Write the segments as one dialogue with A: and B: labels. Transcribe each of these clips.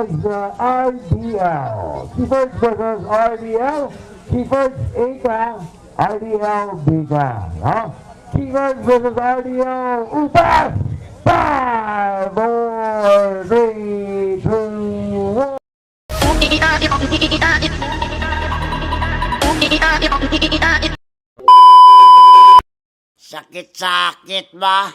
A: versus RDL. Keyboards versus RDL. Keyboards 8 RDL Biga. Keyboards versus RDL. Upas! 5, 4, 3, 2, 1.
B: Sakit-sakit ba?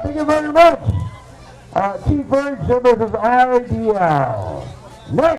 A: Thank you very much. Keyboards versus RDL. Next.